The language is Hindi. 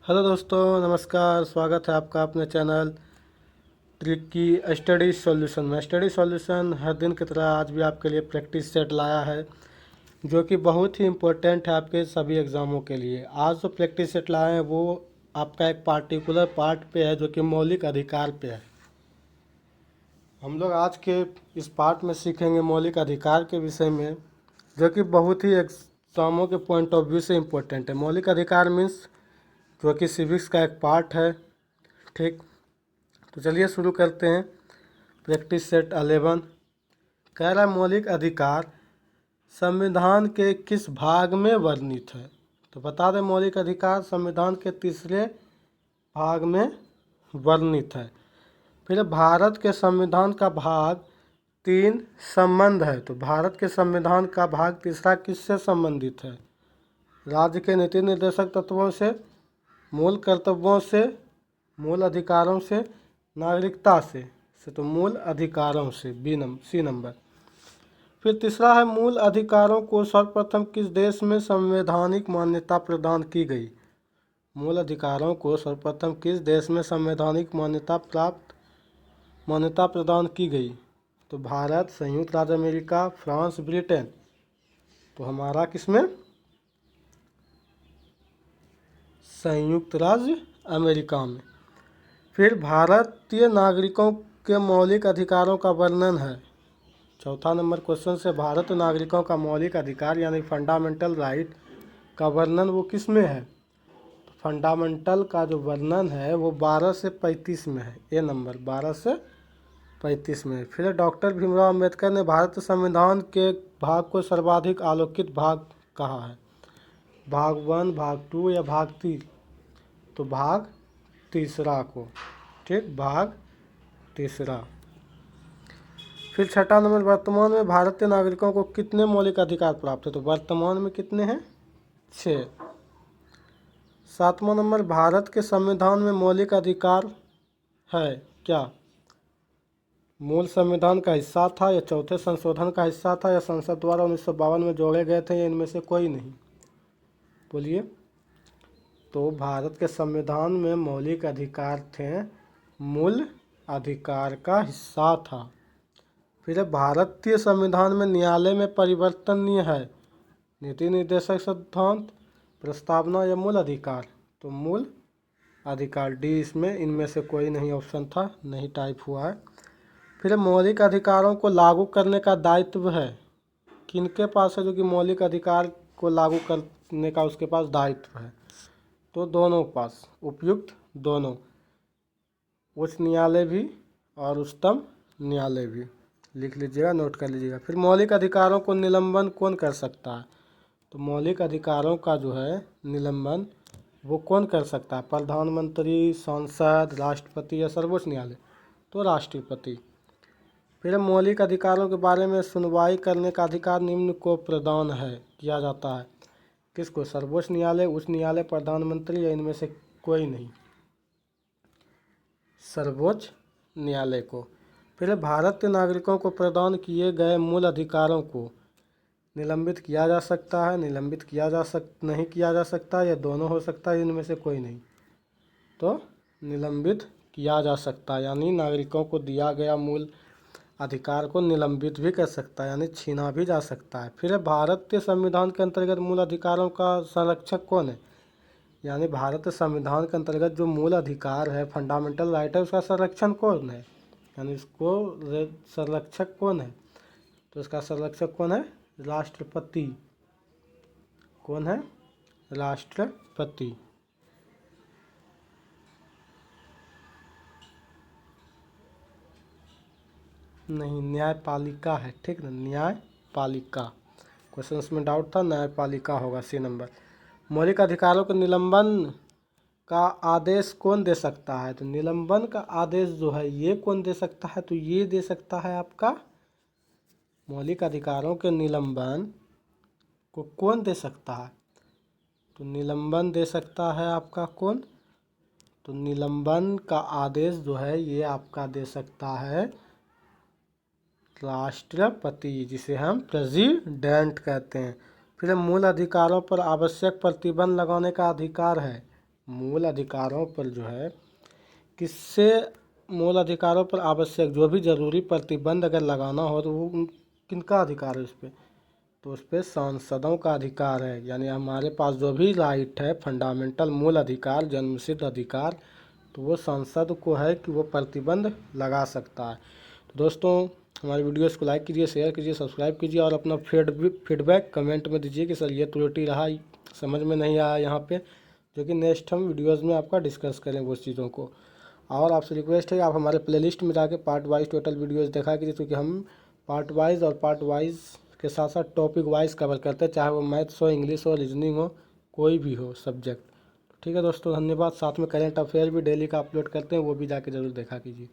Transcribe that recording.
हेलो दोस्तों, नमस्कार। स्वागत है आपका अपने चैनल ट्रिकी स्टडी सॉल्यूशन में। स्टडी सॉल्यूशन हर दिन की तरह आज भी आपके लिए प्रैक्टिस सेट लाया है, जो कि बहुत ही इम्पोर्टेंट है आपके सभी एग्ज़ामों के लिए। आज जो प्रैक्टिस सेट लाए हैं वो आपका एक पार्टिकुलर पार्ट पे है, जो कि मौलिक अधिकार पे है। हम लोग आज के इस पार्ट में सीखेंगे मौलिक अधिकार के विषय में, जो कि बहुत ही एग्ज़ामों के पॉइंट ऑफ व्यू से इम्पोर्टेंट है। मौलिक अधिकार मीन्स जो कि सिविक्स का एक पार्ट है। ठीक, तो चलिए शुरू करते हैं। प्रैक्टिस सेट 11 कह रहा है मौलिक अधिकार संविधान के किस भाग में वर्णित है। तो बता दें, मौलिक अधिकार संविधान के तीसरे भाग में वर्णित है। फिर भारत के संविधान का भाग 3 संबंध है। तो भारत के संविधान का भाग तीसरा किससे संबंधित है? राज्य के नीति निर्देशक तत्वों से, मूल कर्तव्यों से, मूल अधिकारों से, नागरिकता से। तो मूल अधिकारों से सी नंबर। फिर तीसरा है मूल अधिकारों को सर्वप्रथम किस देश में संवैधानिक मान्यता प्रदान की गई। मूल अधिकारों को सर्वप्रथम किस देश में संवैधानिक मान्यता प्रदान की गई? तो भारत, संयुक्त राज्य अमेरिका, फ्रांस, ब्रिटेन। तो हमारा किसमें? संयुक्त राज्य अमेरिका में। फिर भारतीय नागरिकों के मौलिक अधिकारों का वर्णन है। चौथा नंबर क्वेश्चन से भारत नागरिकों का मौलिक अधिकार यानी फंडामेंटल राइट का वर्णन वो किस में है? फंडामेंटल का जो वर्णन है वो 12 से 35 में है। ए नंबर 12 से 35 में। फिर डॉक्टर भीमराव अम्बेडकर ने भारतीय संविधान के भाग को सर्वाधिक आलोकित भाग कहा है। भाग 1, भाग 2 या भाग 3? तो भाग तीसरा को। ठीक, भाग तीसरा। फिर छठा नंबर वर्तमान में भारतीय नागरिकों को कितने मौलिक अधिकार प्राप्त है? तो वर्तमान में कितने हैं? 6। सातवां नंबर भारत के संविधान में मौलिक अधिकार है क्या? मूल संविधान का हिस्सा था या चौथे संशोधन का हिस्सा था या संसद द्वारा 1952 में जोड़े गए थे या इनमें से कोई नहीं? बोलिए। तो भारत के संविधान में मौलिक अधिकार थे, मूल अधिकार का हिस्सा था। फिर भारतीय संविधान में न्यायालय में परिवर्तनीय है नीति निर्देशक सिद्धांत, प्रस्तावना या मूल अधिकार? तो मूल अधिकार डी इसमें, इनमें से कोई नहीं ऑप्शन था, नहीं टाइप हुआ है। फिर मौलिक अधिकारों को लागू करने का दायित्व है किनके पास है? जो कि मौलिक अधिकार को लागू करने का उसके पास दायित्व है। तो दोनों पास, उपयुक्त दोनों, उच्च न्यायालय भी और उच्चतम न्यायालय भी। लिख लीजिएगा, नोट कर लीजिएगा। फिर मौलिक अधिकारों को निलंबन कौन कर सकता है? तो मौलिक अधिकारों का जो है निलंबन वो कौन कर सकता है? प्रधानमंत्री, सांसद, राष्ट्रपति या सर्वोच्च न्यायालय? तो राष्ट्रपति। फिर मौलिक अधिकारों के बारे में सुनवाई करने का अधिकार निम्न को प्रदान है किया जाता है। किसको? सर्वोच्च न्यायालय, उच्च न्यायालय, प्रधानमंत्री या इनमें से कोई नहीं? सर्वोच्च न्यायालय को। फिर भारतीय नागरिकों को प्रदान किए गए मूल अधिकारों को निलंबित किया जा सकता है, निलंबित नहीं किया जा सकता, या दोनों हो सकता है, इनमें से कोई नहीं? तो निलंबित किया जा सकता है, यानी नागरिकों को दिया गया मूल अधिकार को निलंबित भी कर सकता है, यानी छीना भी जा सकता है। फिर भारतीय संविधान के अंतर्गत मूल अधिकारों का संरक्षक कौन है? यानी भारतीय संविधान के अंतर्गत जो मूल अधिकार है, फंडामेंटल राइट है, उसका संरक्षण कौन है? यानी इसको संरक्षक कौन है? तो इसका संरक्षक कौन है? राष्ट्रपति। कौन है? राष्ट्रपति। नहीं, न्यायपालिका है। ठीक ना, न्यायपालिका। क्वेश्चन में डाउट था, न्यायपालिका होगा, सी नंबर। मौलिक अधिकारों के निलंबन का आदेश कौन दे सकता है? तो निलंबन का आदेश जो है ये कौन दे सकता है? तो ये दे सकता है आपका, मौलिक अधिकारों के निलंबन को कौन दे सकता है? तो निलंबन दे सकता है आपका कौन? तो निलंबन का आदेश जो है ये आपका दे सकता है राष्ट्रपति, जिसे हम प्रेसिडेंट कहते हैं। फिर मूल अधिकारों पर आवश्यक प्रतिबंध लगाने का अधिकार है मूल अधिकारों पर जो है किससे मूल अधिकारों पर आवश्यक जो भी ज़रूरी प्रतिबंध अगर लगाना हो तो वो किनका अधिकार है उस पर, तो उस पर सांसदों का अधिकार है। यानी हमारे पास जो भी राइट है, फंडामेंटल मूल अधिकार, जन्मसिद्ध अधिकार, तो वो सांसद को है कि वो प्रतिबंध लगा सकता है। तो दोस्तों हमारी वीडियोस को लाइक कीजिए, शेयर कीजिए, सब्सक्राइब कीजिए और अपना फीडबैक कमेंट में दीजिए कि सर ये त्रुटि रहा, समझ में नहीं आया यहाँ पे, जो कि नेक्स्ट हम वीडियोस में आपका डिस्कस करें वो चीज़ों को। और आपसे रिक्वेस्ट है कि आप हमारे प्लेलिस्ट में जाके पार्ट वाइज टोटल वीडियोस देखा कीजिए, क्योंकि हम पार्ट वाइज और पार्ट वाइज के साथ साथ टॉपिक वाइज कवर करते हैं, चाहे वो मैथ्स हो, इंग्लिश हो, रीजनिंग हो, कोई भी हो सब्जेक्ट। ठीक है दोस्तों, धन्यवाद। साथ में करेंट अफेयर भी डेली का अपलोड करते हैं, वो भी जाके ज़रूर देखा कीजिए।